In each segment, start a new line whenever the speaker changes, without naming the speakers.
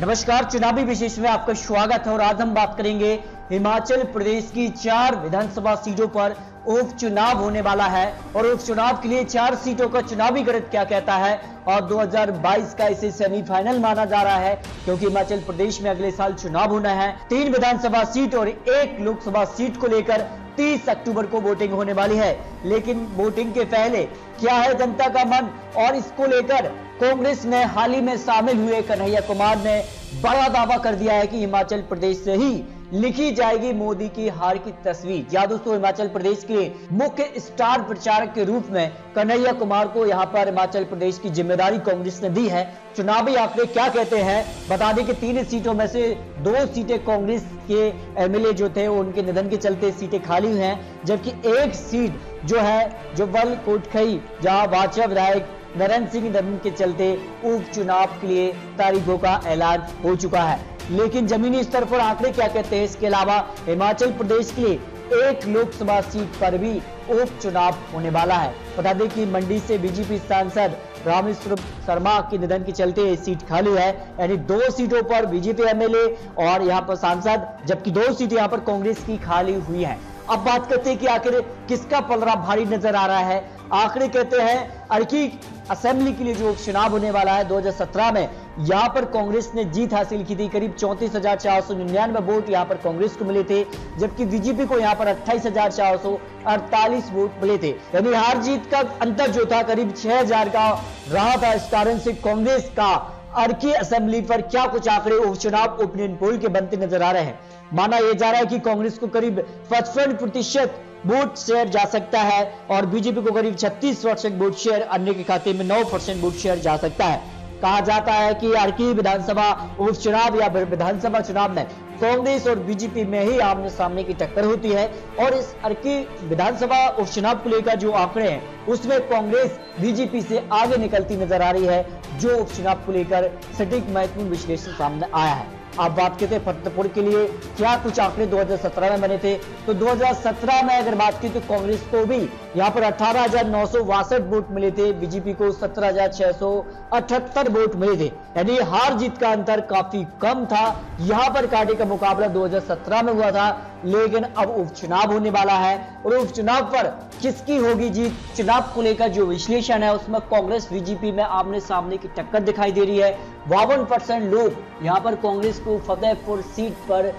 नमस्कार, चुनावी विशेष में आपका स्वागत है और आज हम बात करेंगे हिमाचल प्रदेश की 4 विधानसभा सीटों पर उपचुनाव होने वाला है और उपचुनाव के लिए 4 सीटों का चुनावी गणित क्या कहता है और 2022 का इसे सेमीफाइनल माना जा रहा है क्योंकि हिमाचल प्रदेश में अगले साल चुनाव होना है। 3 विधानसभा सीट और 1 लोकसभा सीट को लेकर 30 अक्टूबर को वोटिंग होने वाली है। लेकिन वोटिंग के पहले क्या है जनता का मन, और इसको लेकर कांग्रेस ने हाल ही में शामिल हुए कन्हैया कुमार ने बड़ा दावा कर दिया है कि हिमाचल प्रदेश से ही लिखी जाएगी मोदी की हार की तस्वीर। या दोस्तों, हिमाचल प्रदेश के मुख्य स्टार प्रचारक के रूप में कन्हैया कुमार को यहां पर हिमाचल प्रदेश की जिम्मेदारी कांग्रेस ने दी है। चुनावी आंकड़े क्या कहते हैं, बता दें कि 3 सीटों में से 2 सीटें कांग्रेस के एमएलए जो थे उनके निधन के चलते सीटें खाली हुई हैं, जबकि 1 सीट जो है जो बल कोटखई जहां भाजपा विधायक नरेंद्र सिंह निधन के चलते उपचुनाव के लिए तारीखों का ऐलान हो चुका है। लेकिन जमीनी स्तर पर आंकड़े क्या कहते हैं, इसके अलावा हिमाचल प्रदेश के लिए 1 लोकसभा सीट पर भी उपचुनाव होने वाला है। बता दें कि मंडी से बीजेपी सांसद रामेश्वर शर्मा के निधन के चलते सीट खाली है, यानी 2 सीटों पर बीजेपी एमएलए और यहां पर सांसद, जबकि 2 सीटें यहां पर कांग्रेस की खाली हुई है। अब बात करते हैं कि आखिर किसका पलड़ा भारी नजर आ रहा है। आंकड़े कहते हैं अर्की असेंबली के लिए जो उपचुनाव होने वाला है 2017 में, यहां पर कांग्रेस ने जीत हासिल की थी। करीब 34,499 वोट यहां पर कांग्रेस को मिले थे, जबकि बीजेपी को यहां पर 28,448 वोट मिले थे। यानी हार जीत का अंतर जो था करीब 6,000 का रहा था। इस कारण से कांग्रेस का अर्की असेंबली पर क्या कुछ आंकड़े उपचुनाव ओपिनियन पोल के बनते नजर आ रहे हैं। माना यह जा रहा है कि कांग्रेस को करीब 55% वोट शेयर जा सकता है और बीजेपी को करीब 36% वोट शेयर, अन्य के खाते में 9% वोट शेयर जा सकता है। कहा जाता है कि अर्की विधानसभा उपचुनाव या विधानसभा चुनाव में कांग्रेस और बीजेपी में ही आमने सामने की टक्कर होती है और इस अर्की विधानसभा उपचुनाव को लेकर जो आंकड़े हैं उसमें कांग्रेस बीजेपी से आगे निकलती नजर आ रही है, जो उपचुनाव को लेकर सटीक महत्वपूर्ण विश्लेषण सामने आया है। आप बात करते हैं फतेहपुर के लिए क्या कुछ आंकड़े 2017 में बने थे, तो 2017 में अगर बात की तो कांग्रेस को भी यहां पर 18,962 वोट मिले थे, बीजेपी को 17,678 वोट मिले थे। यानी हार जीत का अंतर काफी कम था। यहां पर कांटे का मुकाबला 2017 में हुआ था, लेकिन अब उपचुनाव होने वाला है और उपचुनाव पर किसकी होगी जीत, चुनाव को लेकर जो विश्लेषण है उसमें कांग्रेस बीजेपी में आमने सामने की टक्कर दिखाई दे रही है। 52% लोग यहां पर कांग्रेस को फतेहपुर सीट पर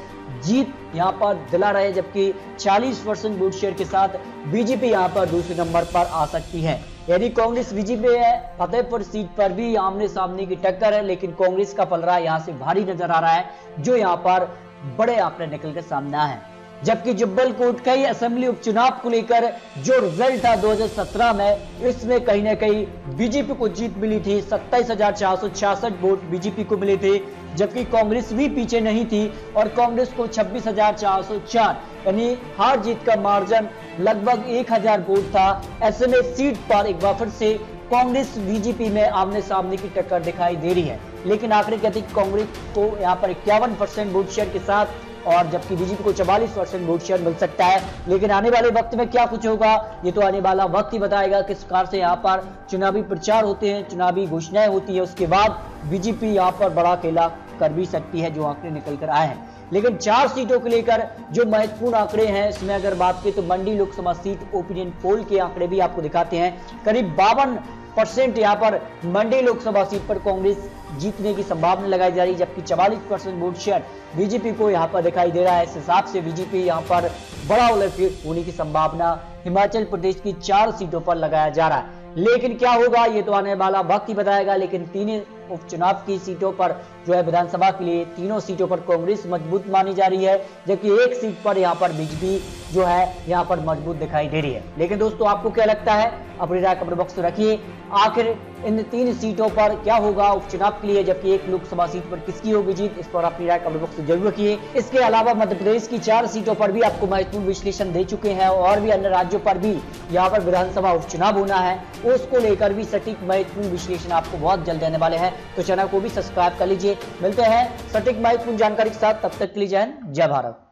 जीत यहां पर दिला रहे, जबकि 40% वोट शेयर के साथ बीजेपी यहां पर दूसरे नंबर पर आ सकती है। यदि कांग्रेस बीजेपी है फतेहपुर सीट पर भी आमने सामने की टक्कर है, लेकिन कांग्रेस का पलड़ा यहां से भारी नजर आ रहा है, जो यहां पर बड़े आंकड़े निकल कर सामने आए हैं। जबकि जुब्बल कोटखाई असेंबली उपचुनाव को लेकर जो रिजल्ट था 2017 में, इसमें कहीं ना कहीं बीजेपी को जीत मिली थी। 27,466 वोट बीजेपी को मिले थे, जबकि कांग्रेस भी पीछे नहीं थी और कांग्रेस को 26,404, यानी हार जीत का मार्जिन लगभग 1,000 वोट था। ऐसे में सीट पर एक बार फिर से कांग्रेस बीजेपी में आमने सामने की टक्कर दिखाई दे रही है। लेकिन आंकड़े कहते हैं कांग्रेस को यहां पर 51% वोट शेयर के साथ और जबकि बीजेपी को 44% वोट शेयर मिल सकता है। लेकिन आने वाले वक्त में क्या कुछ होगा ये तो आने वाला वक्त ही बताएगा। किस प्रकार से यहाँ पर चुनावी प्रचार होते हैं, चुनावी घोषणाएं होती है, उसके बाद बीजेपी यहाँ पर बड़ा खेला कर भी सकती है, जो आंकड़े निकल कर आए हैं। लेकिन 4 सीटों को लेकर जो महत्वपूर्ण आंकड़े हैं, इसमें अगर बात की तो मंडी लोकसभा सीट ओपिनियन पोल के आंकड़े भी आपको दिखाते हैं। करीब 52% यहाँ पर मंडी लोकसभा सीट पर कांग्रेस जीतने की संभावना लगाई जा रही है, जबकि 44% वोट शेयर बीजेपी को यहाँ पर दिखाई दे रहा है। इस हिसाब से बीजेपी यहाँ पर बड़ा उलटफेर होने की संभावना हिमाचल प्रदेश की 4 सीटों पर लगाया जा रहा है। लेकिन क्या होगा ये तो आने वाला वक्त ही बताएगा। लेकिन 3 उपचुनाव की सीटों पर जो है विधानसभा के लिए 3 सीटों पर कांग्रेस मजबूत मानी जा रही है, जबकि 1 सीट पर यहाँ पर बीजेपी जो है यहाँ पर मजबूत दिखाई दे रही है। लेकिन दोस्तों, आपको क्या लगता है, अपनी राय कमेंट बॉक्स में रखिए। आखिर इन 3 सीटों पर क्या होगा उपचुनाव के लिए, जबकि 1 लोकसभा सीट पर किसकी होगी जीत, इस पर अपनी राय कमेंट बॉक्स में जरूर रखिए। इसके अलावा मध्य प्रदेश की 4 सीटों पर भी आपको महत्वपूर्ण विश्लेषण दे चुके हैं और भी अन्य राज्यों पर भी यहाँ पर विधानसभा उपचुनाव होना है, उसको लेकर भी सटीक महत्वपूर्ण विश्लेषण आपको बहुत जल्द देने वाले हैं। तो चैनल को भी सब्सक्राइब कर लीजिए। मिलते हैं सटीक महत्वपूर्ण जानकारी के साथ, तब तक के लिए जय हिंद, जय भारत।